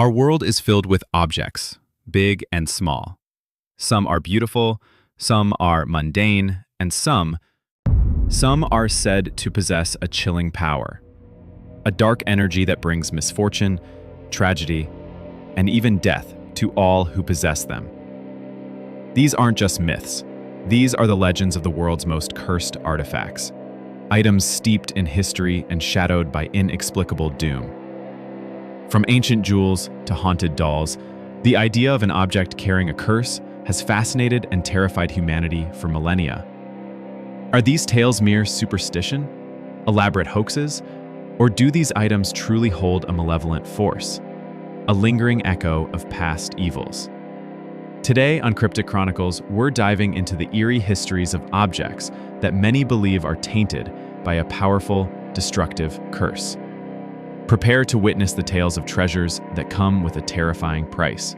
Our world is filled with objects, big and small. Some are beautiful, some are mundane, and some are said to possess a chilling power, a dark energy that brings misfortune, tragedy, and even death to all who possess them. These aren't just myths. These are the legends of the world's most cursed artifacts, items steeped in history and shadowed by inexplicable doom. From ancient jewels to haunted dolls, the idea of an object carrying a curse has fascinated and terrified humanity for millennia. Are these tales mere superstition, elaborate hoaxes, or do these items truly hold a malevolent force, a lingering echo of past evils? Today on Cryptic Chronicles, we're diving into the eerie histories of objects that many believe are tainted by a powerful, destructive curse. Prepare to witness the tales of treasures that come with a terrifying price.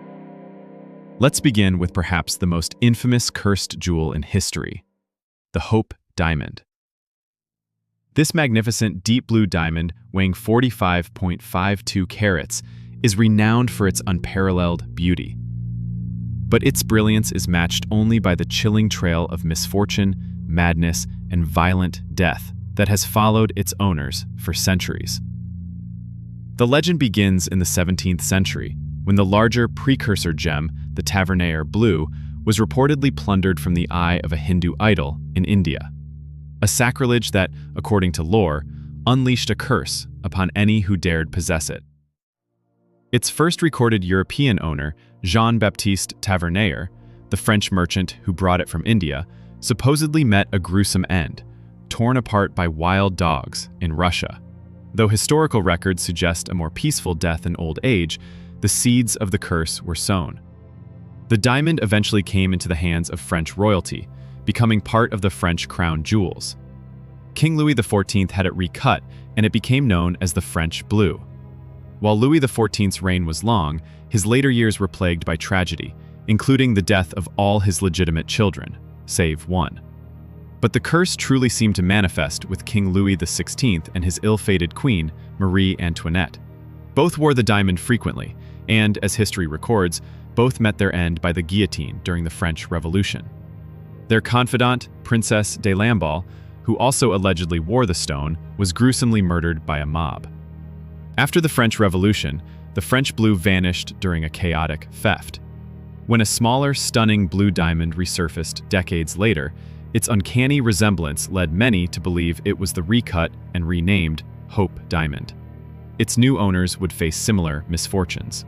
Let's begin with perhaps the most infamous cursed jewel in history, the Hope Diamond. This magnificent deep blue diamond, weighing 45.52 carats, is renowned for its unparalleled beauty. But its brilliance is matched only by the chilling trail of misfortune, madness, and violent death that has followed its owners for centuries. The legend begins in the 17th century, when the larger precursor gem, the Tavernier Blue, was reportedly plundered from the eye of a Hindu idol in India. A sacrilege that, according to lore, unleashed a curse upon any who dared possess it. Its first recorded European owner, Jean-Baptiste Tavernier, the French merchant who brought it from India, supposedly met a gruesome end, torn apart by wild dogs in Russia. Though historical records suggest a more peaceful death in old age, the seeds of the curse were sown. The diamond eventually came into the hands of French royalty, becoming part of the French crown jewels. King Louis XIV had it recut, and it became known as the French Blue. While Louis XIV's reign was long, his later years were plagued by tragedy, including the death of all his legitimate children, save one. But the curse truly seemed to manifest with King Louis XVI and his ill-fated queen, Marie Antoinette. Both wore the diamond frequently, and, as history records, both met their end by the guillotine during the French Revolution. Their confidant, Princess de Lamballe, who also allegedly wore the stone, was gruesomely murdered by a mob. After the French Revolution, the French blue vanished during a chaotic theft. When a smaller, stunning blue diamond resurfaced decades later, its uncanny resemblance led many to believe it was the recut and renamed Hope Diamond. Its new owners would face similar misfortunes.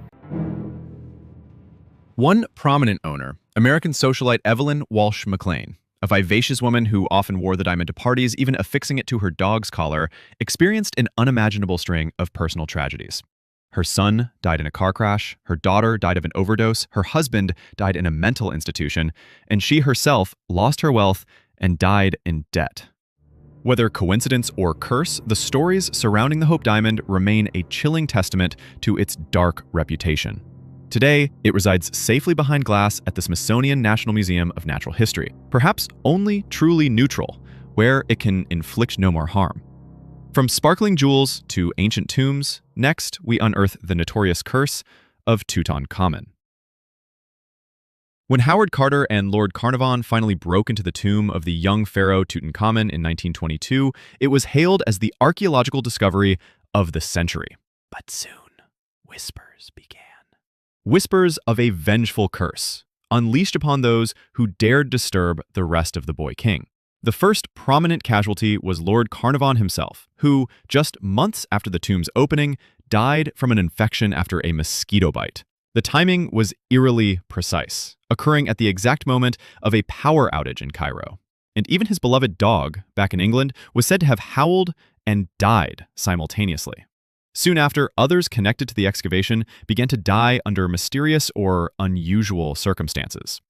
One prominent owner, American socialite Evelyn Walsh McLean, a vivacious woman who often wore the diamond to parties, even affixing it to her dog's collar, experienced an unimaginable string of personal tragedies. Her son died in a car crash, her daughter died of an overdose, her husband died in a mental institution, and she herself lost her wealth and died in debt. Whether coincidence or curse, the stories surrounding the Hope Diamond remain a chilling testament to its dark reputation. Today, it resides safely behind glass at the Smithsonian National Museum of Natural History, perhaps only truly neutral, where it can inflict no more harm. From sparkling jewels to ancient tombs, next we unearth the notorious curse of Tutankhamun. When Howard Carter and Lord Carnarvon finally broke into the tomb of the young pharaoh Tutankhamun in 1922, it was hailed as the archaeological discovery of the century. But soon, whispers began. Whispers of a vengeful curse, unleashed upon those who dared disturb the rest of the boy king. The first prominent casualty was Lord Carnarvon himself, who, just months after the tomb's opening, died from an infection after a mosquito bite. The timing was eerily precise, occurring at the exact moment of a power outage in Cairo. And even his beloved dog, back in England, was said to have howled and died simultaneously. Soon after, others connected to the excavation began to die under mysterious or unusual circumstances.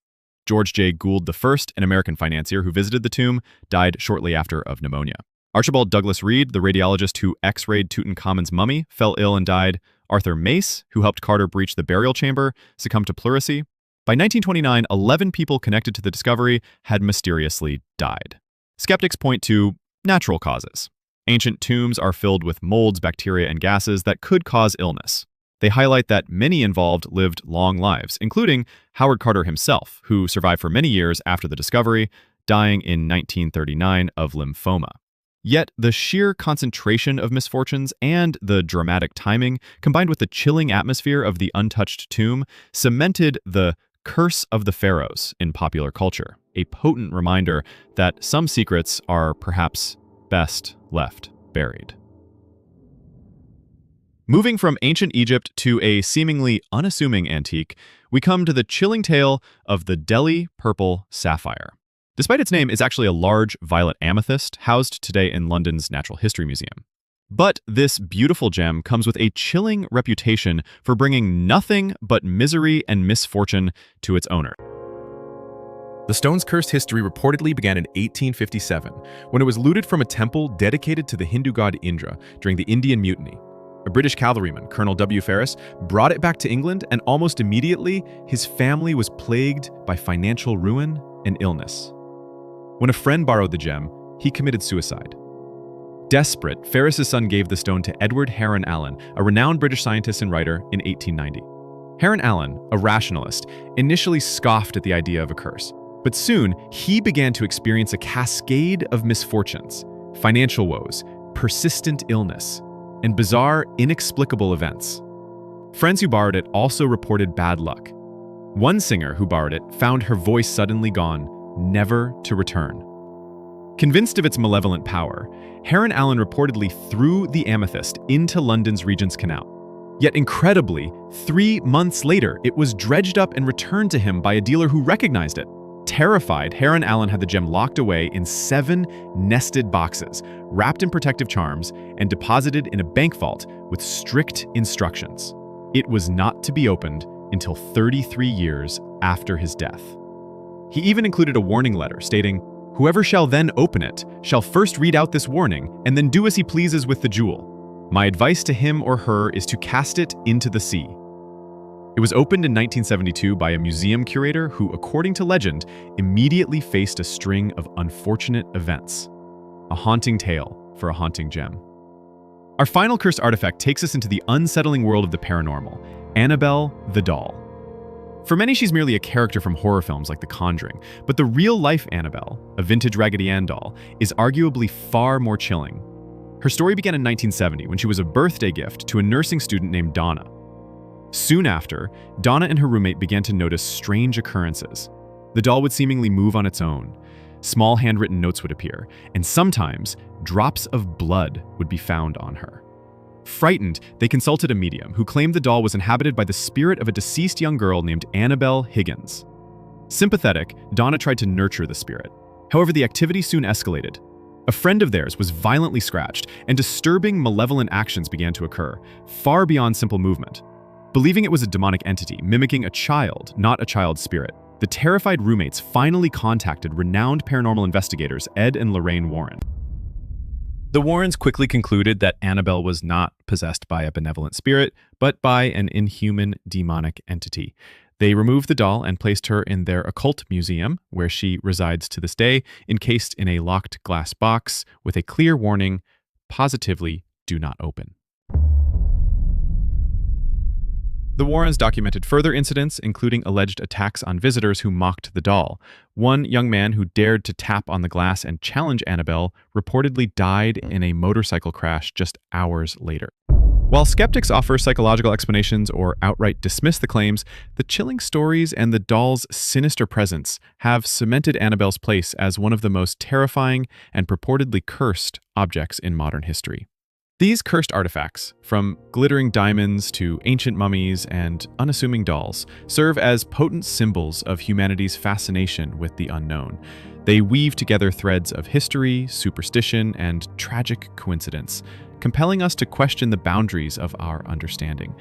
George J. Gould I, an American financier who visited the tomb, died shortly after of pneumonia. Archibald Douglas Reed, the radiologist who x-rayed Tutankhamun's mummy, fell ill and died. Arthur Mace, who helped Carter breach the burial chamber, succumbed to pleurisy. By 1929, 11 people connected to the discovery had mysteriously died. Skeptics point to natural causes. Ancient tombs are filled with molds, bacteria, and gases that could cause illness. They highlight that many involved lived long lives, including Howard Carter himself, who survived for many years after the discovery, dying in 1939 of lymphoma. Yet the sheer concentration of misfortunes and the dramatic timing, combined with the chilling atmosphere of the untouched tomb, cemented the curse of the pharaohs in popular culture, a potent reminder that some secrets are perhaps best left buried. Moving from ancient Egypt to a seemingly unassuming antique, we come to the chilling tale of the Delhi purple sapphire. Despite its name, it's actually a large violet amethyst housed today in London's Natural History Museum. But this beautiful gem comes with a chilling reputation for bringing nothing but misery and misfortune to its owner. The stone's cursed history reportedly began in 1857, when it was looted from a temple dedicated to the Hindu god Indra during the Indian Mutiny. A British cavalryman, Colonel W. Ferris, brought it back to England, and almost immediately, his family was plagued by financial ruin and illness. When a friend borrowed the gem, he committed suicide. Desperate, Ferris's son gave the stone to Edward Heron Allen, a renowned British scientist and writer, in 1890. Heron Allen, a rationalist, initially scoffed at the idea of a curse, but soon he began to experience a cascade of misfortunes, financial woes, persistent illness, and bizarre, inexplicable events. Friends who borrowed it also reported bad luck. One singer who borrowed it found her voice suddenly gone, never to return. Convinced of its malevolent power, Heron Allen reportedly threw the amethyst into London's Regent's Canal. Yet incredibly, 3 months later, it was dredged up and returned to him by a dealer who recognized it. Terrified, Heron Allen had the gem locked away in 7 nested boxes, wrapped in protective charms, and deposited in a bank vault with strict instructions. It was not to be opened until 33 years after his death. He even included a warning letter stating, "Whoever shall then open it shall first read out this warning and then do as he pleases with the jewel. My advice to him or her is to cast it into the sea." It was opened in 1972 by a museum curator who, according to legend, immediately faced a string of unfortunate events. A haunting tale for a haunting gem. Our final cursed artifact takes us into the unsettling world of the paranormal, Annabelle the doll. For many, she's merely a character from horror films like The Conjuring, but the real-life Annabelle, a vintage Raggedy Ann doll, is arguably far more chilling. Her story began in 1970 when she was a birthday gift to a nursing student named Donna. Soon after, Donna and her roommate began to notice strange occurrences. The doll would seemingly move on its own. Small handwritten notes would appear, and sometimes drops of blood would be found on her. Frightened, they consulted a medium who claimed the doll was inhabited by the spirit of a deceased young girl named Annabelle Higgins. Sympathetic, Donna tried to nurture the spirit. However, the activity soon escalated. A friend of theirs was violently scratched, and disturbing, malevolent actions began to occur, far beyond simple movement. Believing it was a demonic entity, mimicking a child, not a child's spirit, the terrified roommates finally contacted renowned paranormal investigators Ed and Lorraine Warren. The Warrens quickly concluded that Annabelle was not possessed by a benevolent spirit, but by an inhuman, demonic entity. They removed the doll and placed her in their occult museum, where she resides to this day, encased in a locked glass box with a clear warning, "Positively do not open." The Warrens documented further incidents, including alleged attacks on visitors who mocked the doll. One young man who dared to tap on the glass and challenge Annabelle reportedly died in a motorcycle crash just hours later. While skeptics offer psychological explanations or outright dismiss the claims, the chilling stories and the doll's sinister presence have cemented Annabelle's place as one of the most terrifying and purportedly cursed objects in modern history. These cursed artifacts, from glittering diamonds to ancient mummies and unassuming dolls, serve as potent symbols of humanity's fascination with the unknown. They weave together threads of history, superstition, and tragic coincidence, compelling us to question the boundaries of our understanding.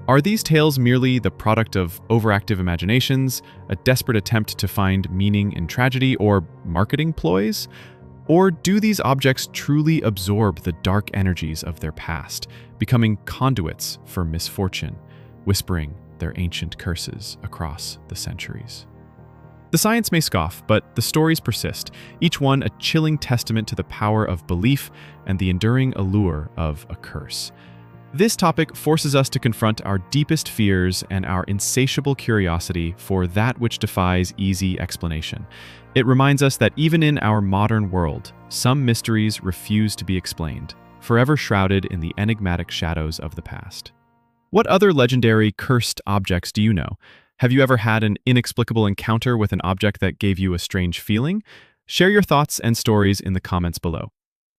Are these tales merely the product of overactive imaginations, a desperate attempt to find meaning in tragedy, or marketing ploys? Or do these objects truly absorb the dark energies of their past, becoming conduits for misfortune, whispering their ancient curses across the centuries? The science may scoff, but the stories persist, each one a chilling testament to the power of belief and the enduring allure of a curse. This topic forces us to confront our deepest fears and our insatiable curiosity for that which defies easy explanation. It reminds us that even in our modern world, some mysteries refuse to be explained, forever shrouded in the enigmatic shadows of the past. What other legendary cursed objects do you know? Have you ever had an inexplicable encounter with an object that gave you a strange feeling? Share your thoughts and stories in the comments below.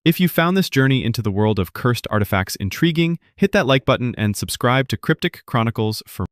If you found this journey into the world of cursed artifacts intriguing, hit that like button and subscribe to Cryptic Chronicles for